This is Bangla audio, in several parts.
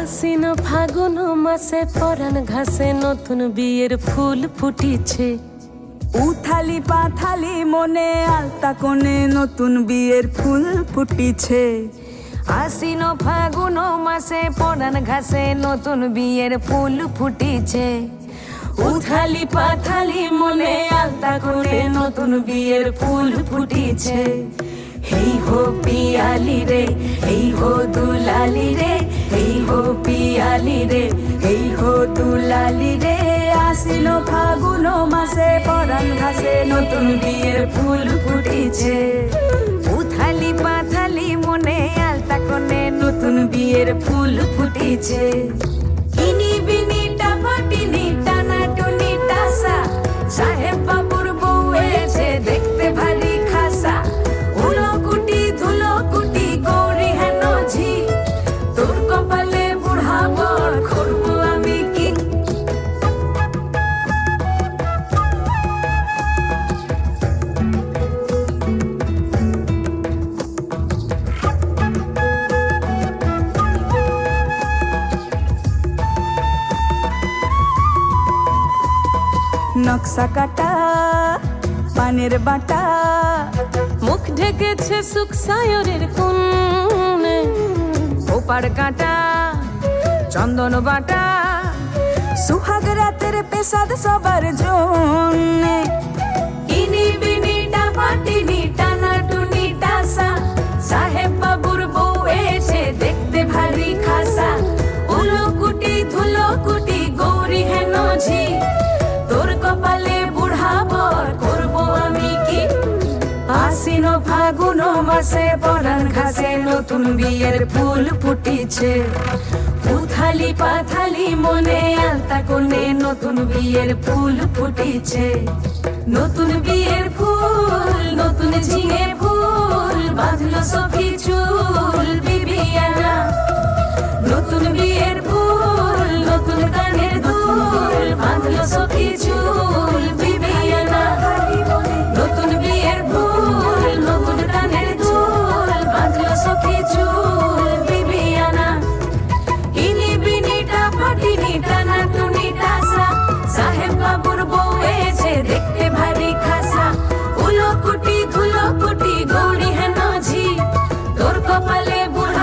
আশ্বিন ফাগুন মাসে পরাণ ঘাসে নতুন বিয়ের ফুল ফুটিছে। উথালি পাথালি মনে আলতা কোণে নতুন বিয়ের ফুল ফুটিছে। আশ্বিন ফাগুন মাসে পরাণ ঘাসে নতুন বিয়ের ফুল ফুটিছে। উথালি পাথালি মনে আলতা কোণে নতুন বিয়ের ফুল ফুটিছে। হেই হো পিয়ালি রে, হেই হো দুলালি রে, হেই হো পিয়ালি রে, হেই হো দুলালি রে। আশ্বিন ফাগুন মাসে পরাণ ঘাসে নতুন বিয়ের ফুল ফুটিছে। উথালি পাথালি মনে আলতা কোণে নতুন বিয়ের ফুল ফুটিছে। ইনি বিনি টাপাটিনি টানা টুনি টাসা, সাহেব বাবুর বউ এসে দেখতে ভারী খাসা। উলো কুটি ধুলো কুটি গৌরী হেন ঝি, তোর কপালে বুড়া বর করবো আমি কি। নকশা কাটা পানের বাটা, মুখ ঢেকেছে সুখ সায়রের কোণে। ওপার কাটা চন্দন বাটা, সুহাগ রাতের পেশাদ সবার জন্যে। ইনি বিনি টাপাটিনি টানা টুনি টাসা, সাহেব বাবুর বউ এসে দেখতে ভারী খাসা। উলো কুটি ধুলো কুটি গৌরী হেন ঝি, তোর কপালে বুড়া বর করবো আমি কি। আশ্বিন ফাগুন মাসে পরাণ ঘাসে নতুন বিয়ের ফুল ফুটিছে। উথালি পাথালি মনে আলতা কোণে নতুন বিয়ের ফুল ফুটিছে। নতুন বিয়ের ফুল নতুন ঝিঙে ফুল, বাঁধলো সখী চুল বিবিয়ানা। নতুন বিয়ের ফুল নতুন কানের দুল, বাঁধলো সখী চুল বিবিয়ানা। নতুন বিয়ের ফুল নতুন কানের দুল, বাঁধলো সখী চুল বিবিয়ানা। ইনি বিনি টাপাটিনি টানা টুনি টাসা, সাহেব বাবুর বউ এসে দেখতে ভারী খাসা। উলো কুটি ধুলো কুটি গৌরী হেন ঝি, তোর কপালে বুড়া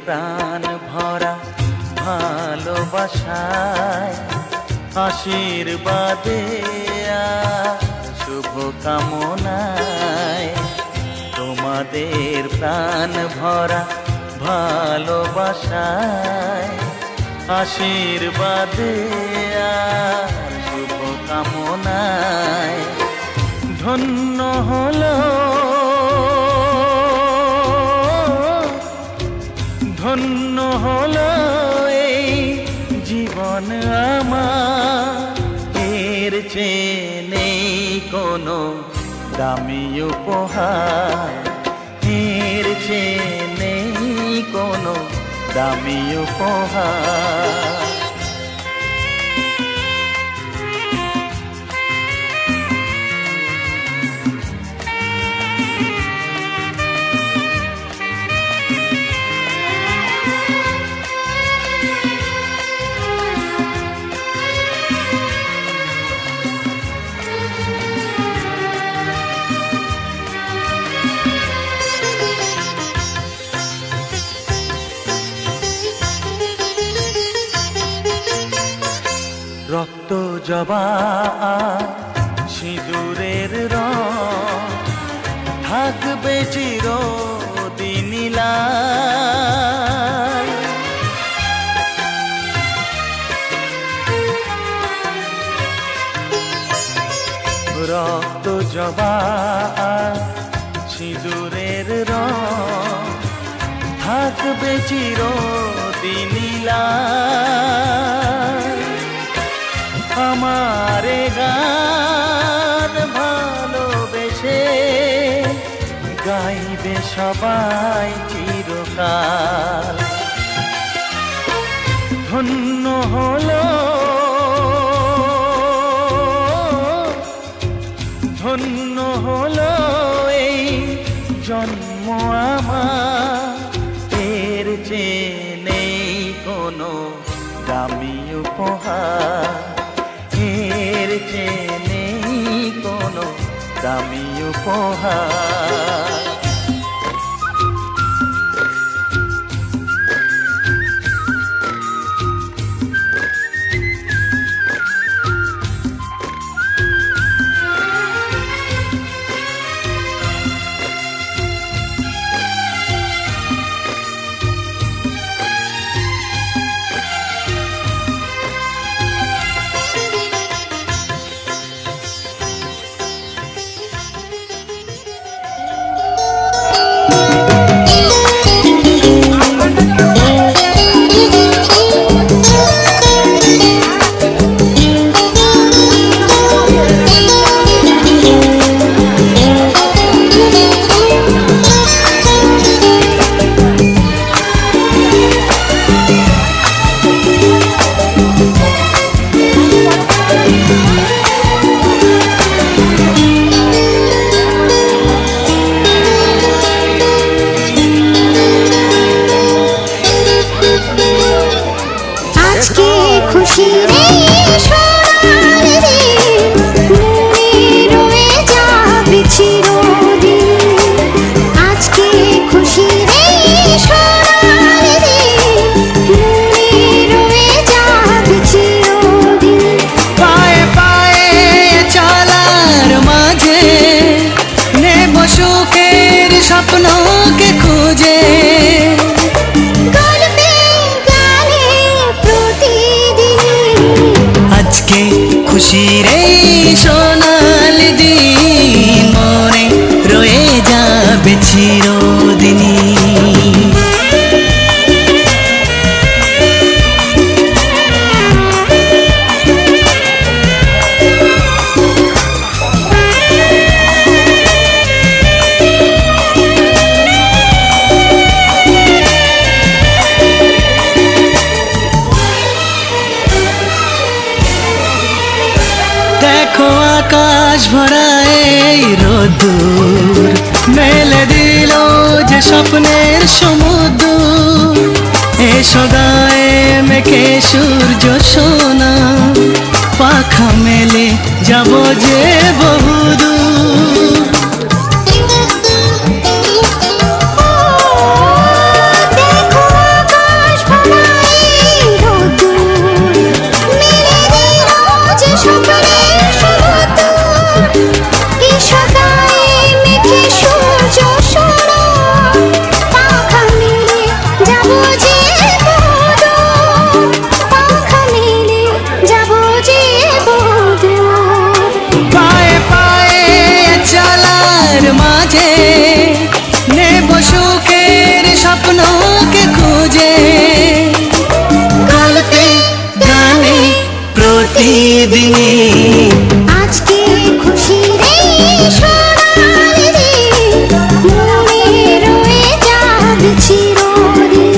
প্রাণ ভরা ভালোবাসায় আশীর্বাদে আর শুভ কামনায় তোমাদের প্রাণ ভরা ভালোবাসায় আশীর্বাদে আর শুভ কামনায় ধন্য হলো ধন্য হলো এই জীবন আমার, এর চেয়ে নেই কোনো দামি উপহার, এর চেয়ে নেই কোনো দামি উপহার। রক্ত জবা সিঁদুরের রং থাকবে চিরদিন লাল। রক্ত জবা সিঁদুরের রং থাকবে চিরদিন লাল। আমারে গান ভালোবেসে গাইবে সবাই চিরকাল। ধন্য হলো ধন্য হলো এই জন্ম আমার, এর চেয়ে নেই কোনো দামি উপহার, এর চেয়ে নেই কোনো দামি উপহার। স্বপ্নকে খুঁজে গল্পে গানে প্রতিদিন আজকে খুশির এই সোনালি দিন মনে রয়ে যাবে চিরদিনই। দেখো আকাশ ভরা এই রোদ্দুর মেলে দিল যে স্বপ্নের সমুদ্র। এসো গায়ে মেখে সূর্য সোনা পাখা মেলে যাব যে বহুদূর। দেখো প্রতিদিনই। আজকে খুশি রে সোনালি দিন, মনে রয়ে যাক চিরদিন।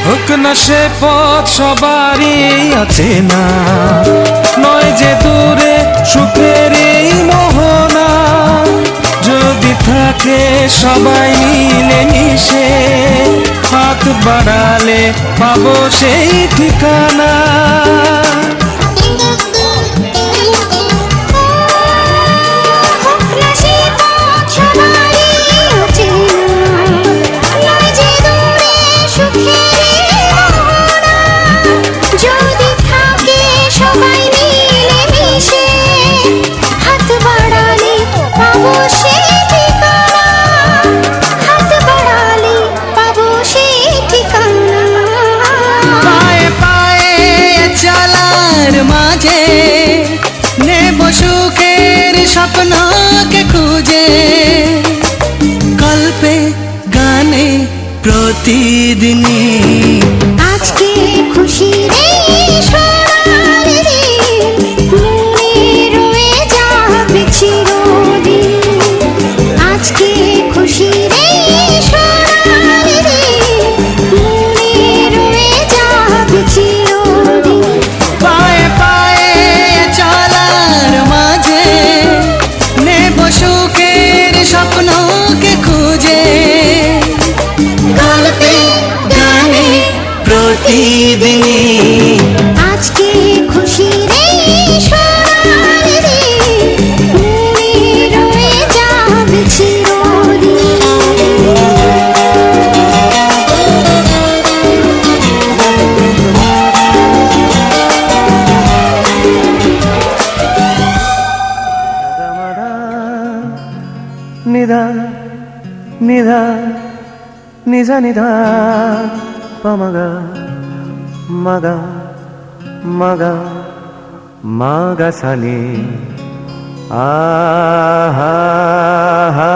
হোক না সে পথ সবারই আছে না, নয় যে দূরে সুখের এই মোহনা। যদি থাকে সবাই মিলে মিশে, হাত বাড়ালে পাবো সেই ঠিকানা। মাঝে নেব সুখের স্বপ্নকে খুঁজে, গল্পে গানে প্রতিদিনই। আজকে খুশি রে সোনালি দিন, মনে রয়ে যাক চিরদিন। আজকে খুশি রে সোনালি দিন, মনে রয়ে যাক চিরদিন। পায়ে পায়ে চলার মাঝে নেব সুখের স্বপ্নকে খুঁজে, গল্পে গানে প্রতিদিনই। আজকে খুশি রে সোনালি দিন, মনে রয়ে যাক চিরদিন। নিধা নিধা নিধা নিধা পমগা মগা মগা মগা সানি আহা হা।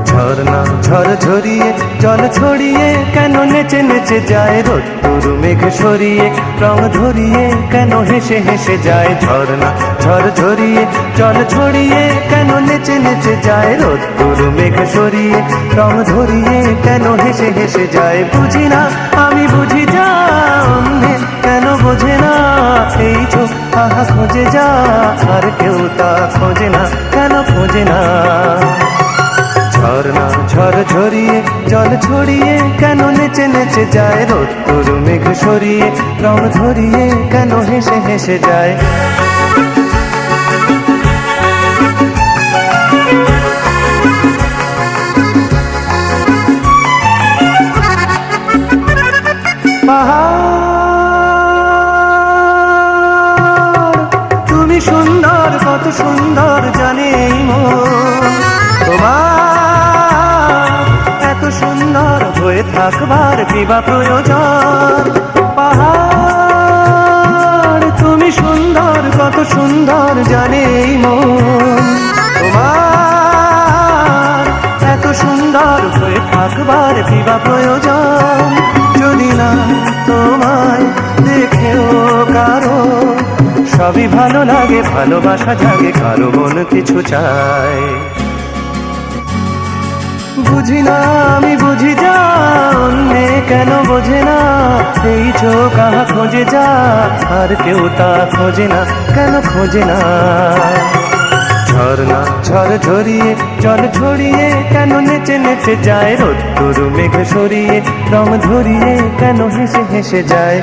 ঝর্ণা ঝড় ঝরিয়ে জল ছড়িয়ে কেন নেচে নেচে যায়, রোদ্দুর মেঘ সরিয়ে রং ধরিয়ে কেন হেসে হেসে যায়। ঝর্ণা ঝড় ঝরিয়ে জল ছড়িয়ে কেন নেচে নেচে যায়, রোদ্দুর মেঘ সরিয়ে রং ধরিয়ে কেন হেসে হেসে যায়। বুঝি না আমি বুঝি যা অন্যে কেন বোঝে না, এই চোখ আহা খোঁজে যা আর কেউ তা খোঁজে না, কেন খোঁজে না। ঝর্ণা ঝড় ঝরিয়ে জল ছড়িয়ে কেন নেচে নেচে যায়, রোদ্দুর মেঘ সরিয়ে রং ধরিয়ে কেন হেসে হেসে যায়। পাহাড় তুমি সুন্দর, কত সুন্দর জানে এই মন, তোমার এত সুন্দর হয়ে থাকবার কি বা প্রয়োজন। পাহাড় তুমি সুন্দর, কত সুন্দর জানে এই মন, তোমার এত সুন্দর হয়ে থাকবার কি বা প্রয়োজন। যদি না তোমায় দেখেও কারো সবই ভালো লাগে, ভালোবাসা জাগে, কারো মন কিছু চায়। বুঝি না আমি বুঝি যা অন্যে কেন বোঝে না, এই চোখ আহা খোঁজে যা আর কেউ তা খোঁজে না, কেন খোঁজে না। ঝর্ণা ঝড় ঝরিয়ে জল ছড়িয়ে কেন নেচে নেচে যায় রোদ্দুর মেঘ সরিয়ে রং ধরিয়ে কেন হেসে হেসে যায়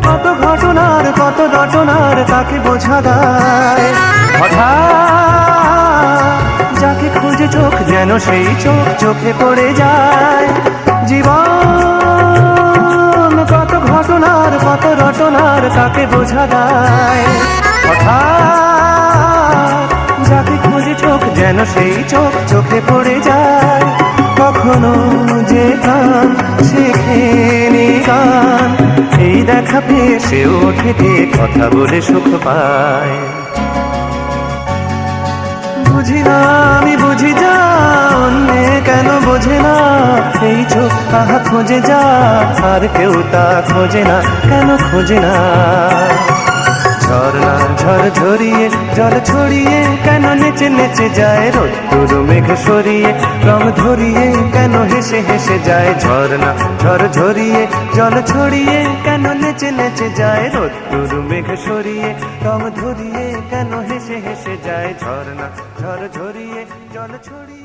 কত ঘটনার কত রটনার তাকে বোঝা দায় হঠাৎ যাকে খুঁজে চোখ যেন সেই চোখ চোখে পড়ে যায় জীবন কত ঘটনার কত রটনার তাকে বোঝা দায় হঠাৎ যাকে খুঁজে চোখ যেন সেই চোখ চোখে পড়ে যায় কখনো যে গান শেখেনি গান এই দেখা পেয়ে সে ওঠে কথা বলে সুখ পায় বুঝি না আমি বুঝি যা অন্যে কেন বোঝে না এই চোখ তাহা খোঁজে যা আর কেউ তা খোঁজে না কেন খোঁজে না ঝর্ণা ঝড় ঝরিয়ে জল ছড়িয়ে কেন নেচে নেচে যায় রোদ্দুর মেঘ সরিয়ে রং ধরিয়ে কেন হেসে হেসে যায় ঝর্ণা ঝড় ঝরিয়ে জল ছড়িয়ে কেন নেচে নেচে যায় রোদ্দুর মেঘ সরিয়ে রং ধরিয়ে কেন হেসে হেসে যায় ঝর্ণা ঝড় ঝরিয়ে জল ছড়িয়ে